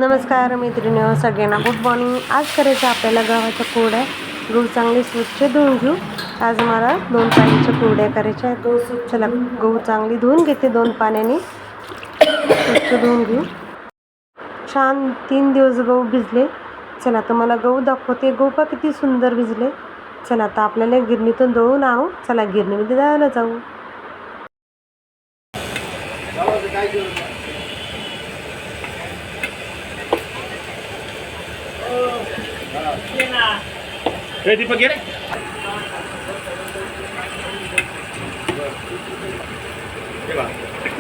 नमस्कार मैत्रिणी सगळ्यांना गुड मॉर्निंग। आज करायचं आपल्याला गव्हाच्या कुरड्या। गहू चांगले स्वच्छ धुवून घेऊ। आज मला 2 पाण्याच्या कुरड्या करायच्या आहेत। चला गहू चांगली धुवून घेते 2 पाण्याने स्वच्छ धुवून घेऊ। छान 3 दिवस गहू भिजले। चला तुम्हाला गहू दाखवते। गहू पहा किती सुंदर भिजले। चला आता आपल्याला गिरणीतून दळून आणू। चला गिरणीमध्ये दळायला जाऊ।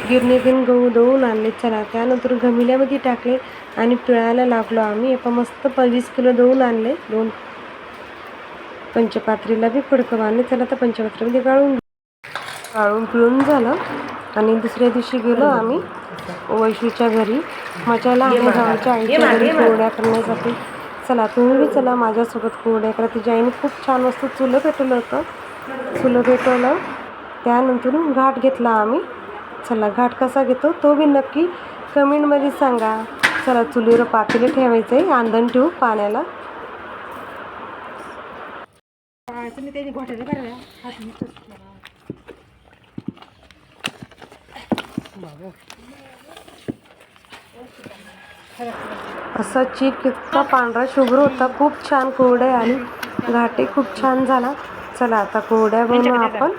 गिरणीतून गहू दळून आणले। चला त्यानंतर घमिल्यामध्ये टाकले आणि पिळायला लागलो आम्ही। एका मस्त 25 किलो दळून आणले। 2 पंचपात्रीला बी फडकं बांधले। चला तर पंचपात्रीमध्ये गाळून पिळून झालं आणि दुसऱ्या दिवशी गेलो आम्ही वैशूच्या घरी। मजाला आम्ही गावाच्या आईच्या घरी कुरड्या करण्यासाठी। चला तुम्ही बी चला माझ्यासोबत कुरड्या करा। तिच्या आईने खूप छान मस्त चुलं पेटवलं होतं। चुलं पेटवलं त्यानंतर घाट घेतला आम्ही। चला घाट कसा घेतो तो बी नक्की कमेंटमध्ये सांगा। चला चुलीवर पातेले ठेवायचं आहे। आंधण ठेवू पाण्याला। असा चीक इतका पांढरा शुभ्र होता। खूप छान कुरड्या आणि घाटे खूप छान झाला। चला आता कुरड्या बनवू आपण।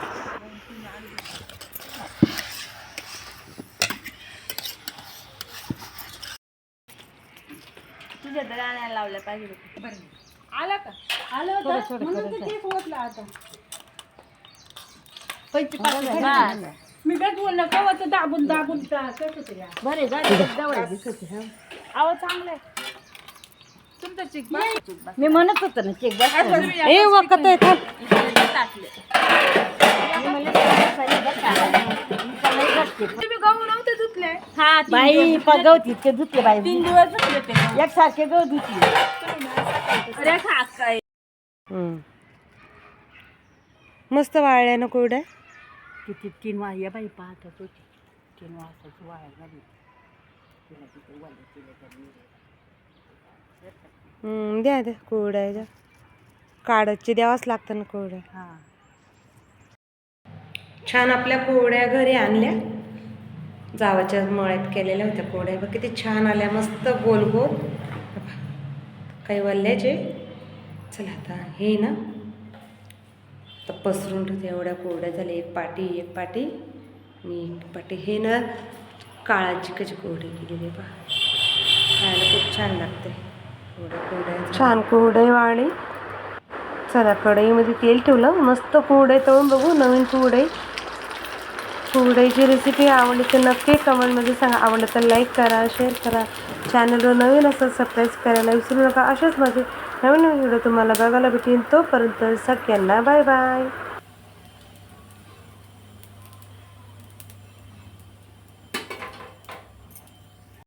तुझ्या तर आणायला लावलं पाहिजे। आला का आलं होतं म्हणून ते केक होतला आता मी काय बोललं कवाचं दाबून कसं तरी बरे जवळ दिसत आवाज चांगला आहे तुमचा चिक मी म्हणत होतो ना चिक बस ए वखत आहे थांब। तुम्ही गहू नव्हते धुतले हा बाई गवत इतके धुतले बाई 3 दिवस धुतले ते एकसारखे गहू धुतले। अरे खा काय मस्त वाळल्या ना कुरड्या। किती 3 वाजल्या बाई पाहतच होती 3 वाजताची वाया झाली। द्या द्या कुरड्या द्या। काढायची द्यावाच लागतं ना कुरड्या। हा छान आपल्या कुरड्या घरी आणल्या। जावाच्या मळ्यात केलेल्या होत्या कुरड्या बघ किती छान आल्या मस्त गोल गोल काही वल्ल्याचे। चला आता हे ना तर पसरून ठेवते। एवढ्या कुरड्या झाल्या एक पाटी आणि एक पाटी। हे ना काळा चिकाची कुरडी केलेली पहा खायला खूप छान लागते। कुरड्या छान कुरडे वाळली। चला कढईमध्ये तेल ठेवलं मस्त कुरडे तळून बघू नवीन कुरड्याची रेसिपी आवडली तर नक्की कमेंटमध्ये सांगा। आवडलं तर लाईक करा शेअर करा। चॅनलवर नवीन असं सबस्क्राईब करायला विसरू नका। असेच माझे नवीन व्हिडिओ तुम्हाला बघायला भेटेल। तोपर्यंत सगळ्यांना बाय बाय।